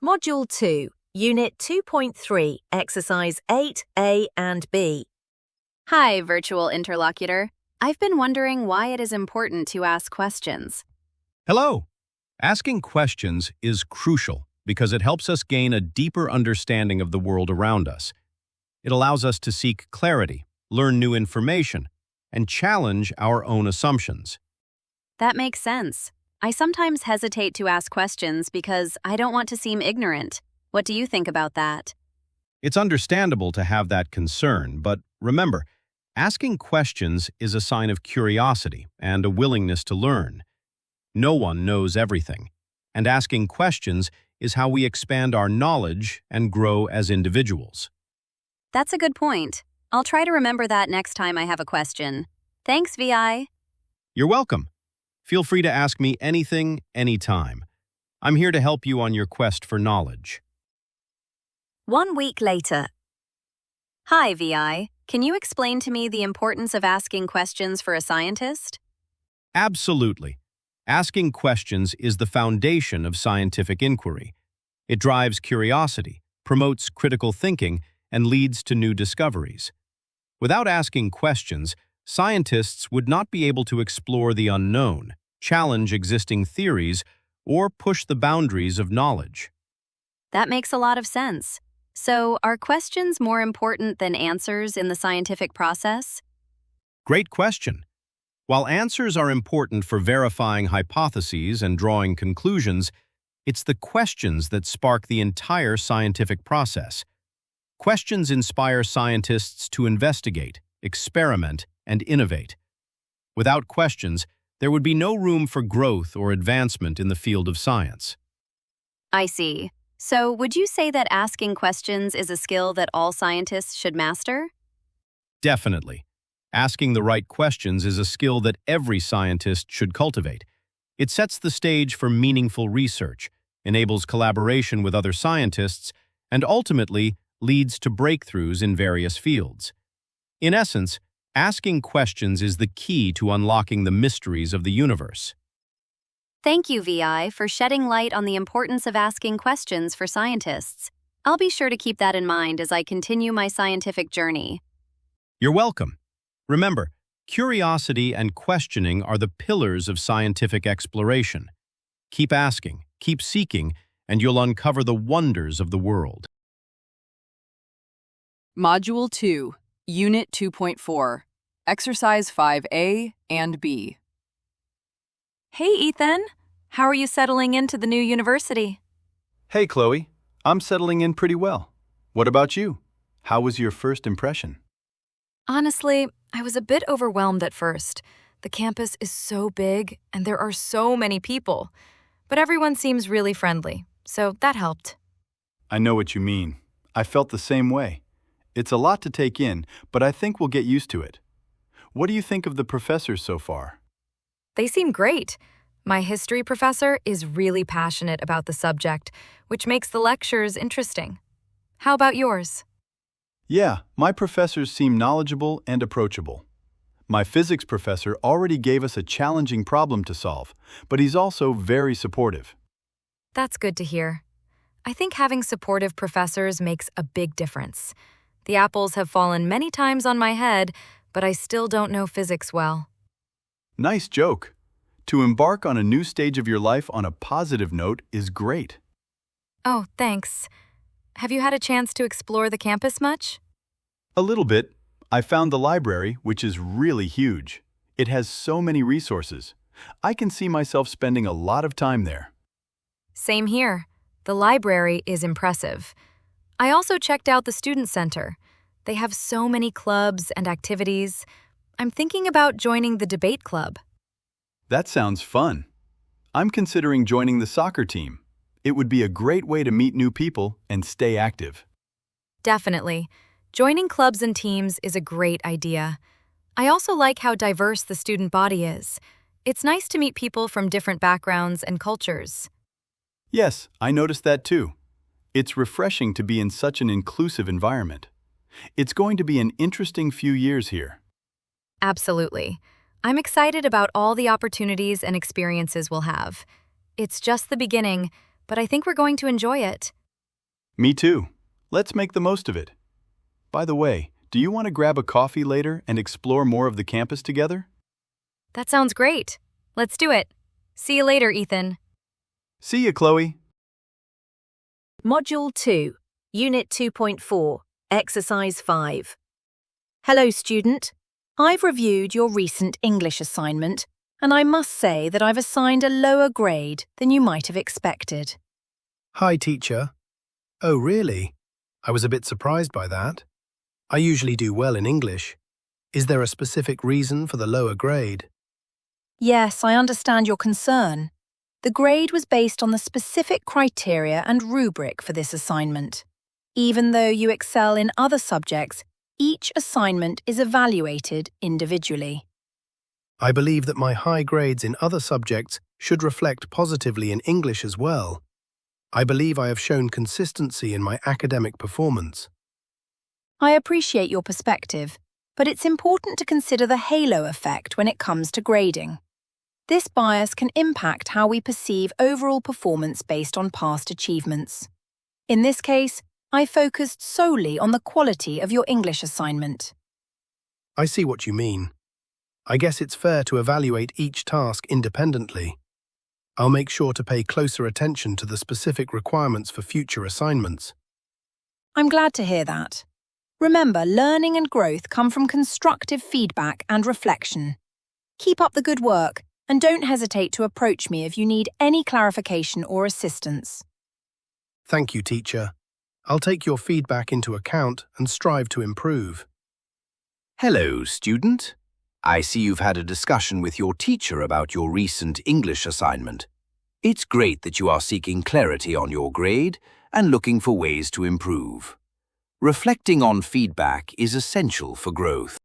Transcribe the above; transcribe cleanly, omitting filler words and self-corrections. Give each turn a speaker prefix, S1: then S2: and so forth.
S1: Module 2, Unit 2.3, Exercise 8A and B.
S2: Hi, virtual interlocutor. I've been wondering why it is important to ask questions.
S3: Hello. Asking questions is crucial because it helps us gain a deeper understanding of the world around us. It allows us to seek clarity, learn new information, and challenge our own assumptions.
S2: That makes sense. I sometimes hesitate to ask questions because I don't want to seem ignorant. What do you think about that?
S3: It's understandable to have that concern, but remember, asking questions is a sign of curiosity and a willingness to learn. No one knows everything, and asking questions is how we expand our knowledge and grow as individuals.
S2: That's a good point. I'll try to remember that next time I have a question. Thanks, VI.
S3: You're welcome. Feel free to ask me anything, anytime. I'm here to help you on your quest for knowledge.
S1: 1 week later.
S2: Hi, VI. Can you explain to me the importance of asking questions for a scientist?
S3: Absolutely. Asking questions is the foundation of scientific inquiry. It drives curiosity, promotes critical thinking, and leads to new discoveries. Without asking questions, scientists would not be able to explore the unknown, challenge existing theories, or push the boundaries of knowledge.
S2: That makes a lot of sense. So, are questions more important than answers in the scientific process?
S3: Great question. While answers are important for verifying hypotheses and drawing conclusions, it's the questions that spark the entire scientific process. Questions inspire scientists to investigate, experiment, and innovate. Without questions, there would be no room for growth or advancement in the field of science.
S2: I see. So, would you say that asking questions is a skill that all scientists should master?
S3: Definitely. Asking the right questions is a skill that every scientist should cultivate. It sets the stage for meaningful research, enables collaboration with other scientists, and ultimately leads to breakthroughs in various fields. In essence, asking questions is the key to unlocking the mysteries of the universe.
S2: Thank you, VI, for shedding light on the importance of asking questions for scientists. I'll be sure to keep that in mind as I continue my scientific journey.
S3: You're welcome. Remember, curiosity and questioning are the pillars of scientific exploration. Keep asking, keep seeking, and you'll uncover the wonders of the world.
S4: Module 2, Unit 2.4, Exercise 5A and B.
S5: Hey, Ethan. How are you settling into the new university?
S6: Hey, Chloe. I'm settling in pretty well. What about you? How was your first impression?
S5: Honestly, I was a bit overwhelmed at first. The campus is so big, and there are so many people. But everyone seems really friendly, so that helped.
S6: I know what you mean. I felt the same way. It's a lot to take in, but I think we'll get used to it. What do you think of the professors so far?
S5: They seem great. My history professor is really passionate about the subject, which makes the lectures interesting. How about yours?
S6: Yeah, my professors seem knowledgeable and approachable. My physics professor already gave us a challenging problem to solve, but he's also very supportive.
S5: That's good to hear. I think having supportive professors makes a big difference. The apples have fallen many times on my head, but I still don't know physics well.
S6: Nice joke. To embark on a new stage of your life on a positive note is great.
S5: Oh, thanks. Have you had a chance to explore the campus much?
S6: A little bit. I found the library, which is really huge. It has so many resources. I can see myself spending a lot of time there.
S5: Same here. The library is impressive. I also checked out the student center. They have so many clubs and activities. I'm thinking about joining the debate club.
S6: That sounds fun. I'm considering joining the soccer team. It would be a great way to meet new people and stay active.
S5: Definitely. Joining clubs and teams is a great idea. I also like how diverse the student body is. It's nice to meet people from different backgrounds and cultures.
S6: Yes, I noticed that too. It's refreshing to be in such an inclusive environment. It's going to be an interesting few years here.
S5: Absolutely. I'm excited about all the opportunities and experiences we'll have. It's just the beginning, but I think we're going to enjoy it.
S6: Me too. Let's make the most of it. By the way, do you want to grab a coffee later and explore more of the campus together?
S5: That sounds great. Let's do it. See you later, Ethan.
S6: See you, Chloe.
S1: Module 2, Unit 2.4, Exercise 5. Hello, student. I've reviewed your recent English assignment, and I must say that I've assigned a lower grade than you might have expected.
S7: Hi, teacher. Oh, really? I was a bit surprised by that. I usually do well in English. Is there a specific reason for the lower grade?
S1: Yes, I understand your concern. The grade was based on the specific criteria and rubric for this assignment. Even though you excel in other subjects, each assignment is evaluated individually.
S7: I believe that my high grades in other subjects should reflect positively in English as well. I believe I have shown consistency in my academic performance.
S1: I appreciate your perspective, but it's important to consider the halo effect when it comes to grading. This bias can impact how we perceive overall performance based on past achievements. In this case, I focused solely on the quality of your English assignment.
S7: I see what you mean. I guess it's fair to evaluate each task independently. I'll make sure to pay closer attention to the specific requirements for future assignments.
S1: I'm glad to hear that. Remember, learning and growth come from constructive feedback and reflection. Keep up the good work, and don't hesitate to approach me if you need any clarification or assistance.
S7: Thank you, teacher. I'll take your feedback into account and strive to improve.
S8: Hello, student. I see you've had a discussion with your teacher about your recent English assignment. It's great that you are seeking clarity on your grade and looking for ways to improve. Reflecting on feedback is essential for growth.